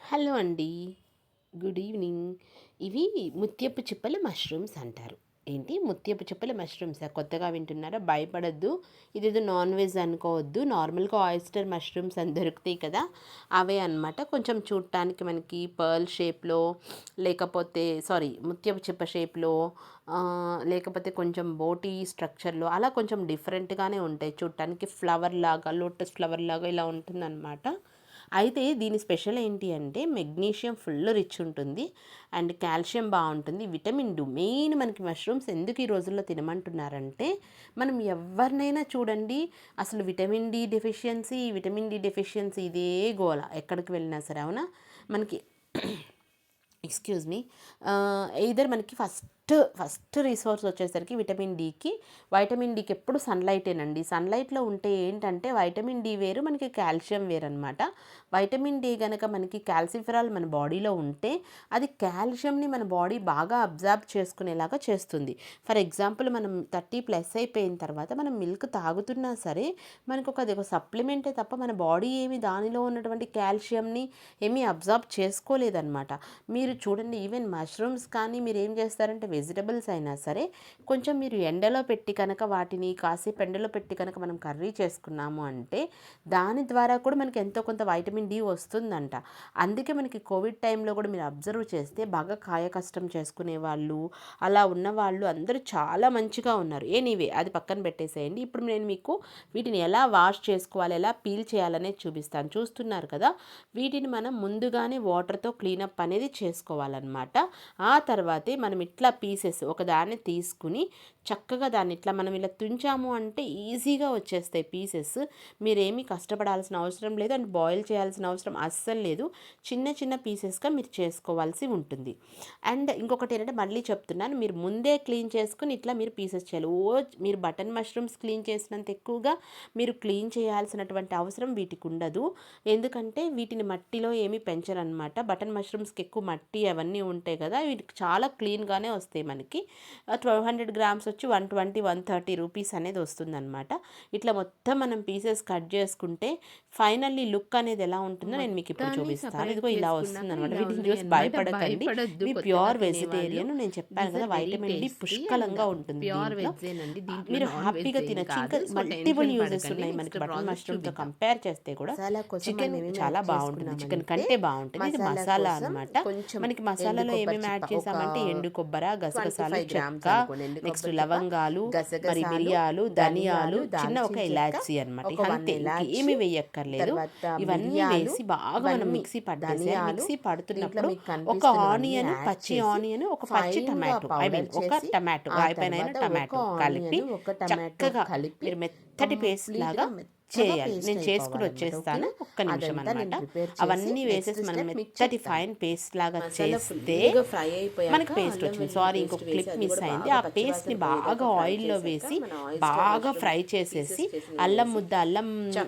Hello అండి. Good evening. ఇవి ముత్యపు చిప్పల మష్రూమ్స్ అంటారు. ఏంటి ముత్యపు చిప్పల మష్రూమ్సా? కొత్తగా వింటున్నారా? భయపడొద్దు. ఇదేదో నాన్ వెజ్ అనుకోవద్దు. నార్మల్‌గా ఆయిస్టర్ మష్రూమ్స్ అని దొరుకుతాయి కదా! అవే అనమాట. కొంచెం చూడటానికి మనకి పర్ల్ షేప్‌లో లేకపోతే ముత్యపు చిప్ప షేప్‌లో లేకపోతే కొంచెం బోటీ స్ట్రక్చర్‌లో అలా కొంచెం డిఫరెంట్‌గానే ఉంటాయి. చూడటానికి ఫ్లవర్ లాగా, లోటస్ ఫ్లవర్ లాగా ఇలా ఉంటుందన్నమాట. అయితే దీని స్పెషల్ ఏంటి అంటే మెగ్నీషియం ఫుల్ రిచ్ ఉంటుంది అండ్ కాల్షియం బాగుంటుంది, విటమిన్ డి మెయిన్. మనకి మష్రూమ్స్ ఎందుకు ఈ రోజుల్లో తినమంటున్నారంటే మనం ఎవరినైనా చూడండి, అసలు విటమిన్ డి డెఫిషియన్సీ ఇదే గోల ఎక్కడికి వెళ్ళినా సరే. అవునా? మనకి ఎక్స్క్యూజ్ మీ, ఎయిదర్ మనకి ఫస్ట్ రిసోర్స్ వచ్చేసరికి వైటమిన్ డికి ఎప్పుడు సన్లైటేనండి. సన్లైట్లో ఉంటే ఏంటంటే వైటమిన్ డి వేరు, మనకి కాల్షియం వేరనమాట. వైటమిన్ డి కనుక మనకి కాల్సిఫెరాల్ మన బాడీలో ఉంటే అది కాల్షియంని మన బాడీ బాగా అబ్జార్బ్ చేసుకునేలాగా చేస్తుంది. ఫర్ ఎగ్జాంపుల్ మనం 30+ అయిపోయిన తర్వాత మనం మిల్క్ తాగుతున్నా సరే మనకు అది ఒక సప్లిమెంటే తప్ప మన బాడీ ఏమి దానిలో ఉన్నటువంటి కాల్షియంని ఏమీ అబ్జార్బ్ చేసుకోలేదన్నమాట. మీరు చూడండి, ఈవెన్ మష్రూమ్స్ కానీ మీరు ఏం చేస్తారంటే వెజిటబుల్స్ అయినా సరే కొంచెం మీరు ఎండలో పెట్టి కనుక వాటిని కాసేపు ఎండలో పెట్టి కనుక మనం కర్రీ చేసుకున్నాము అంటే దాని ద్వారా కూడా మనకి ఎంతో కొంత వైటమిన్ డి వస్తుందంట. అందుకే మనకి కోవిడ్ టైంలో కూడా మీరు అబ్జర్వ్ చేస్తే బాగా కాయ కష్టం చేసుకునే వాళ్ళు, అలా ఉన్న వాళ్ళు అందరూ చాలా మంచిగా ఉన్నారు. ఎనీవే అది పక్కన పెట్టేసేయండి. ఇప్పుడు నేను మీకు వీటిని ఎలా వాష్ చేసుకోవాలి, ఎలా పీల్ చేయాలనేది చూపిస్తాను. చూస్తున్నారు కదా, వీటిని మనం ముందుగానే వాటర్తో క్లీనప్ అనేది చేసుకోవాలన్నమాట. ఆ తర్వాతే మనం ఇట్లా పీసెస్ ఒకదాన్ని తీసుకుని చక్కగా దాన్ని ఇట్లా మనం ఇలా తుంచాము అంటే ఈజీగా వచ్చేస్తాయి పీసెస్. మీరేమీ కష్టపడాల్సిన అవసరం లేదు అండ్ బాయిల్ చేయాల్సిన అవసరం అస్సలు లేదు. చిన్న చిన్న పీసెస్గా మీరు చేసుకోవాల్సి ఉంటుంది. అండ్ ఇంకొకటి ఏంటంటే మళ్ళీ చెప్తున్నాను, మీరు ముందే క్లీన్ చేసుకుని ఇట్లా మీరు పీసెస్ చేయాలి. మీరు బటన్ మష్రూమ్స్ క్లీన్ చేసినంత ఎక్కువగా మీరు క్లీన్ చేయాల్సినటువంటి అవసరం వీటికి ఉండదు. ఎందుకంటే వీటిని మట్టిలో ఏమీ పెంచరనమాట. బటన్ మష్రూమ్స్కి ఎక్కువ మట్టి అవన్నీ ఉంటాయి కదా, వీటికి చాలా క్లీన్గానే వస్తాయి. మనకి 1200 గ్రామ్స్ వచ్చి 120-130 రూపీస్ అనేది వస్తుందన్నమాట. ఇట్లా మొత్తం మనం పీసెస్ కట్ చేసుకుంటే ఫైనల్లీ లుక్ అనేది ఎలా ఉంటుందో నేను మీకు ఇప్పుడు చూపిస్తాను. ఇదిగో ఇలా వస్తుందన్నమాట. వీటిని చూసి భయపడకండి. ఇవి ప్యూర్ వెజిటేరియన్. నేను చెప్పాను కదా, వైటమిన్ డి పుష్కలంగా ఉంటుంది దీంట్లో. మీరు హ్యాపీగా తినచ్చు. ఇంకా మల్టిపుల్ యూజెస్ ఉన్నాయి మనకి బటన్ మష్రూమ్తో కంపేర్ చేస్తే కూడా. చికెన్ చాలా బాగుంటుంది, చికెన్ కంటే బాగుంటుంది. ఇది మసాలా అనమాట. మనకి మసాలాలో ఏమేమి యాడ్ చేసామంటే ఎండు కొబ్బరి, గసగసాలు, చెక్క, నెక్స్ట్ లవంగాలు, మరి మిరియాలు, ధనియాలు, చిన్న ఒక ఇలాచీ అనమాట. అంతే, ఏమి వేయక్కర్లేదు. ఇవన్నీ వేసి బాగా మనం మిక్సీ పట్టేసేయాలి. మిక్సీ పడుతున్నప్పుడు ఒక ఆనియన్, పచ్చి ఆనియన్, ఒక పచ్చి టమాటో, ఒక టమాటో అయిపోయిన టమాటో కలిపి చక్కగా మీరు మెత్తటి పేస్ట్ లాగా చేయాలి. నేను చేసుకుని వచ్చేస్తాను, ఒక్క నిమిషం అనమాట. అవన్నీ వేసేసి మనం మెత్తటి ఫైన్ పేస్ట్ లాగా చేస్తే మనకి పేస్ట్ వచ్చింది. ఇంకొక క్లిప్ మిస్ అయింది. ఆ పేస్ట్ని బాగా ఆయిల్లో వేసి బాగా ఫ్రై చేసేసి అల్లం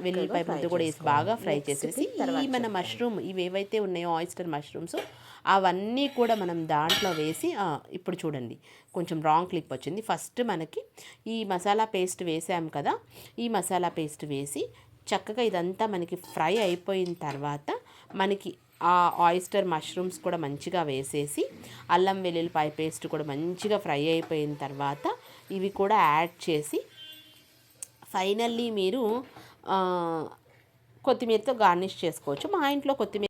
వెల్లుల్లిపాయ ముద్ద కూడా వేసి బాగా ఫ్రై చేసేసి ఈ మన మష్రూమ్ ఇవి ఏవైతే ఉన్నాయో ఆయిస్టర్ మష్రూమ్స్ అవన్నీ కూడా మనం దాంట్లో వేసి ఇప్పుడు చూడండి, కొంచెం రాంగ్ క్లిప్ వచ్చింది. ఫస్ట్ మనకి ఈ మసాలా పేస్ట్ వేసాం కదా, ఈ మసాలా పేస్ట్ వేసి చక్కగా ఇదంతా మనకి ఫ్రై అయిపోయిన తర్వాత మనకి ఆ ఆయిస్టర్ మష్రూమ్స్ కూడా మంచిగా వేసేసి అల్లం వెల్లుల్లిపాయ పేస్ట్ కూడా మంచిగా ఫ్రై అయిపోయిన తర్వాత ఇవి కూడా యాడ్ చేసి ఫైనల్లీ మీరు కొత్తిమీరతో గార్నిష్ చేసుకోవచ్చు. మా ఇంట్లో కొత్తిమీర